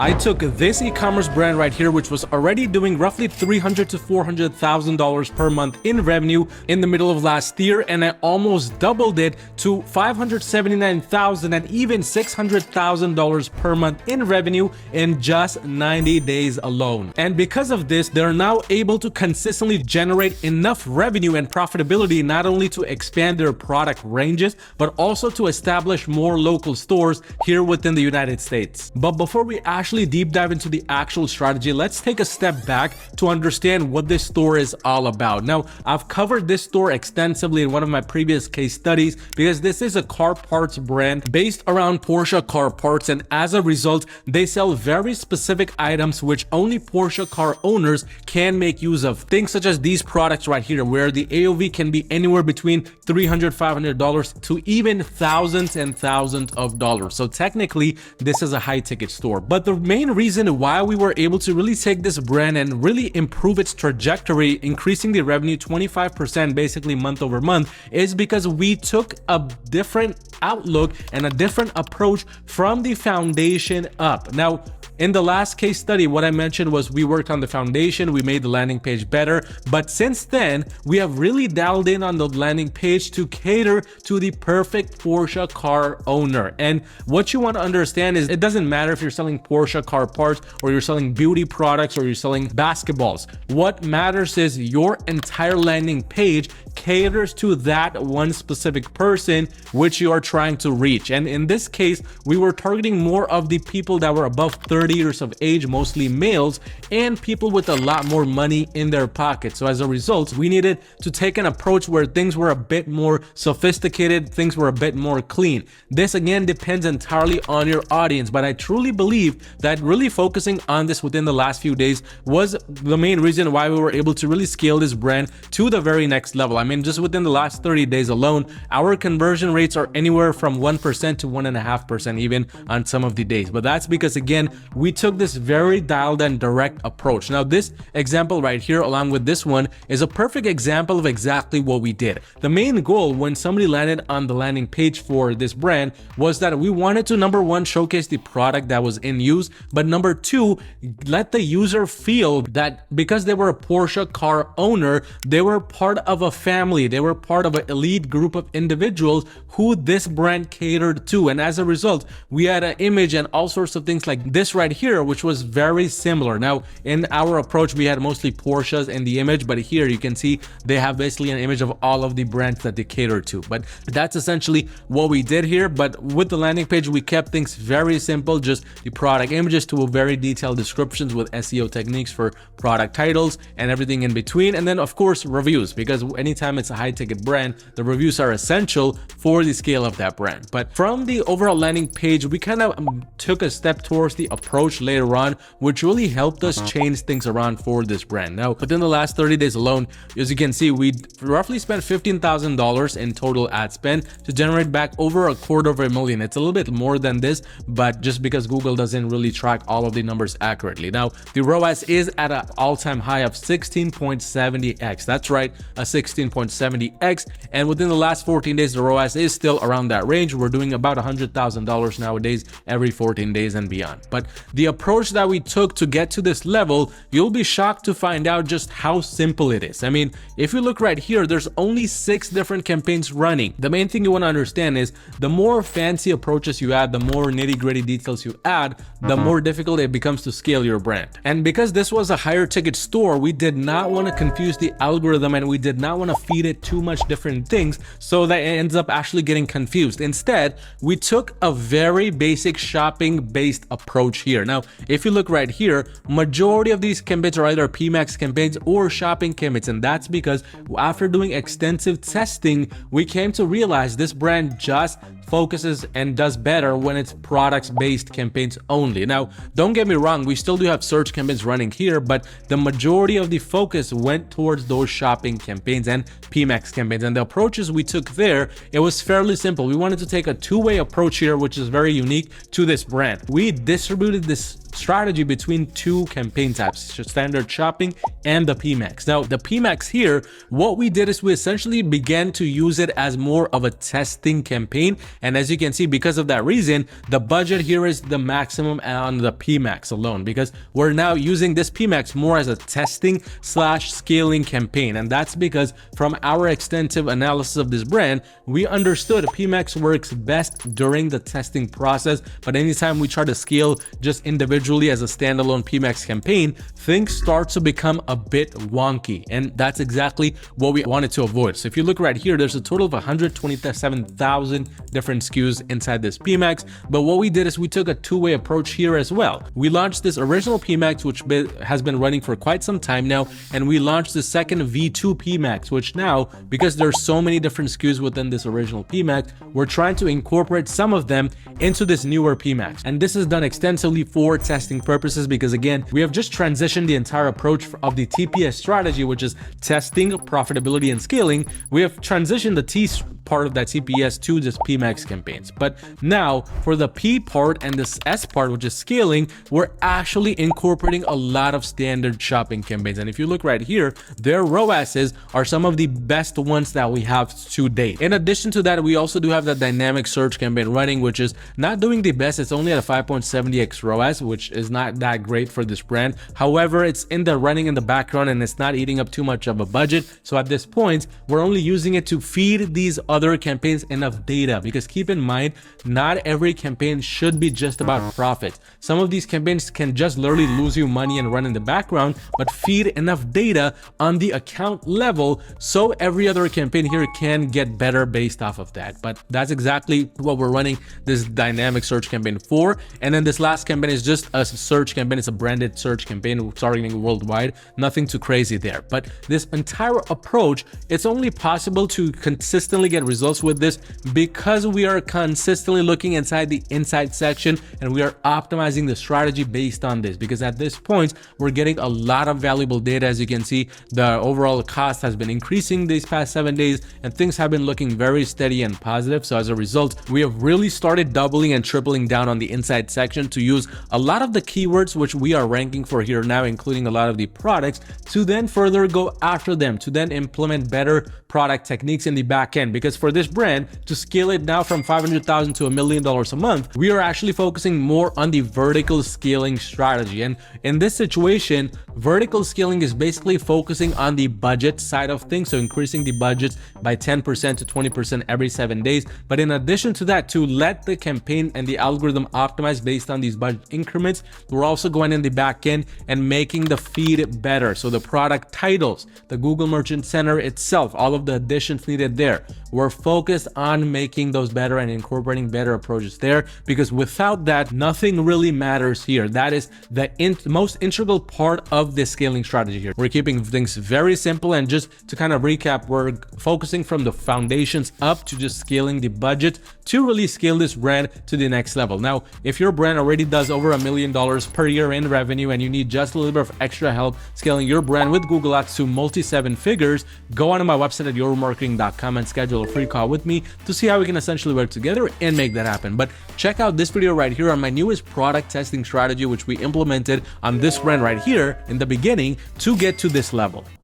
I took this e-commerce brand right here, which was already doing roughly $300,000 to $400,000 per month in revenue in the middle of last year, and I almost doubled it to $579,000 and even $600,000 per month in revenue in just 90 days alone. And because of this, they're now able to consistently generate enough revenue and profitability not only to expand their product ranges, but also to establish more local stores here within the United States. But before we actually deep dive into the actual strategy, let's take a step back to understand what this store is all about. Now, I've covered this store extensively in one of my previous case studies because this is a car parts brand based around Porsche car parts, and as a result, they sell very specific items which only Porsche car owners can make use of. Things such as these products right here, where the AOV can be anywhere between $300, $500 to even thousands and thousands of dollars. So technically, this is a high ticket store. But the main reason why we were able to really take this brand and really improve its trajectory, increasing the revenue 25% basically month over month, is because we took a different outlook and a different approach from the foundation up. Now, in the last case study, what I mentioned was we worked on the foundation, we made the landing page better, but since then, we have really dialed in on the landing page to cater to the perfect Porsche car owner. And what you want to understand is it doesn't matter if you're selling Porsche car parts or you're selling beauty products or you're selling basketballs. What matters is your entire landing page caters to that one specific person which you are trying to reach. And in this case, we were targeting more of the people that were above 30 years of age, mostly males, and people with a lot more money in their pockets. So as a result, we needed to take an approach where things were a bit more sophisticated, things were a bit more clean. This again depends entirely on your audience, but I truly believe that really focusing on this within the last few days was the main reason why we were able to really scale this brand to the very next level. I mean, just within the last 30 days alone, our conversion rates are anywhere from 1% to 1.5% even on some of the days. But that's because, again, we took this very dialed and direct approach. Now, this example right here, along with this one, is a perfect example of exactly what we did. The main goal when somebody landed on the landing page for this brand was that we wanted to, number one, showcase the product that was in use, but number two, let the user feel that because they were a Porsche car owner, they were part of a family, they were part of an elite group of individuals who this brand catered to. And as a result, we had an image and all sorts of things like this right here, which was very similar. Now, in our approach, we had mostly Porsches in the image, but here you can see they have basically an image of all of the brands that they cater to. But that's essentially what we did here. But with the landing page, we kept things very simple, just the product images to very detailed descriptions with SEO techniques for product titles and everything in between. And then of course, reviews, because anytime it's a high ticket brand, the reviews are essential for the scale of that brand. But from the overall landing page, we kind of took a step towards the approach later on, which really helped us change things around for this brand. Now, within the last 30 days alone, as you can see, we roughly spent $15,000 in total ad spend to generate back over $250,000. It's a little bit more than this, but just because Google doesn't really track all of the numbers accurately. Now, the ROAS is at an all-time high of 16.70x. That's right, a 16.70x. And within the last 14 days, the ROAS is still around that range. We're doing about $100,000 nowadays every 14 days and beyond. But the approach that we took to get to this level, you'll be shocked to find out just how simple it is. I mean, if you look right here, there's only 6 different campaigns running. The main thing you want to understand is the more fancy approaches you add, the more nitty-gritty details you add, the more difficult it becomes to scale your brand. And because this was a higher ticket store, we did not want to confuse the algorithm and we did not want to feed it too much different things so that it ends up actually getting confused. Instead, we took a very basic shopping based approach here. Now, if you look right here, majority of these campaigns are either PMAX campaigns or shopping campaigns, and that's because after doing extensive testing, we came to realize this brand just focuses and does better when it's products based campaigns only. Now, don't get me wrong, we still do have search campaigns running here, but the majority of the focus went towards those shopping campaigns and PMAX campaigns. And the approaches we took there, it was fairly simple. We wanted to take a two-way approach here, which is very unique to this brand. We distributed this strategy between two campaign types, standard shopping and the PMAX. Now, the PMAX here, what we did is we essentially began to use it as more of a testing campaign. And as you can see, because of that reason, the budget here is the maximum on the PMAX alone, because we're now using this PMAX more as a testing slash scaling campaign. And that's because from our extensive analysis of this brand, we understood PMAX works best during the testing process. But anytime we try to scale just individually as a standalone PMAX campaign, things start to become a bit wonky. And that's exactly what we wanted to avoid. So if you look right here, there's a total of 127,000 different SKUs inside this PMAX. But what we did is we took a two-way approach here as well. We launched this original PMAX, which has been running for quite some time now. And we launched the second V2 PMAX, which now, because there's so many different SKUs within this original PMAX, we're trying to incorporate some of them into this newer PMAX. And this is done extensively for testing purposes, because again, we have just transitioned the entire approach of the TPS strategy, which is testing, profitability, and scaling. We have transitioned the T part of that TPS to just PMAX campaigns. But now for the P part and this S part, which is scaling, we're actually incorporating a lot of standard shopping campaigns. And if you look right here, their ROASs are some of the best ones that we have to date. In addition to that, we also do have that dynamic search campaign running, which is not doing the best. It's only at a 5.70x ROAS, which is not that great for this brand. However, it's in the running in the background and it's not eating up too much of a budget. So at this point, we're only using it to feed these other campaigns enough data, because keep in mind, not every campaign should be just about profit. Some of these campaigns can just literally lose you money and run in the background, but feed enough data on the account level so every other campaign here can get better based off of that. But that's exactly what we're running this dynamic search campaign for. And then this last campaign is just a search campaign. It's a branded search campaign targeting worldwide, nothing too crazy there. But this entire approach, it's only possible to consistently get results with this because we are consistently looking inside the insight section and we are optimizing the strategy based on this, because at this point we're getting a lot of valuable data. As you can see, the overall cost has been increasing these past 7 days and things have been looking very steady and positive. So as a result, we have really started doubling and tripling down on the insight section to use a lot of the keywords which we are ranking for here now, including a lot of the products, to then further go after them, to then implement better product techniques in the back end. Because for this brand to scale it now from $500,000 to $1 million a month, we are actually focusing more on the vertical scaling strategy. And in this situation, vertical scaling is basically focusing on the budget side of things, so increasing the budgets by 10% to 20% every 7 days. But in addition to that, to let the campaign and the algorithm optimize based on these budget increments, we're also going in the back end and making the feed better. So the product titles, the Google Merchant Center itself, all of the additions needed there, we're focused on making those better and incorporating better approaches there, because without that, nothing really matters here. That is the most integral part of this scaling strategy here. We're keeping things very simple, and just to kind of recap, we're focusing from the foundations up to just scaling the budget to really scale this brand to the next level. Now, if your brand already does over $1 million per year in revenue and you need just a little bit of extra help scaling your brand with Google Ads to multi-7 figures, go onto my website at yourmarketing.com and schedule a free call with me to see how we can essentially work together and make that happen. But check out this video right here on my newest product testing strategy, which we implemented on this brand right here in the beginning to get to this level.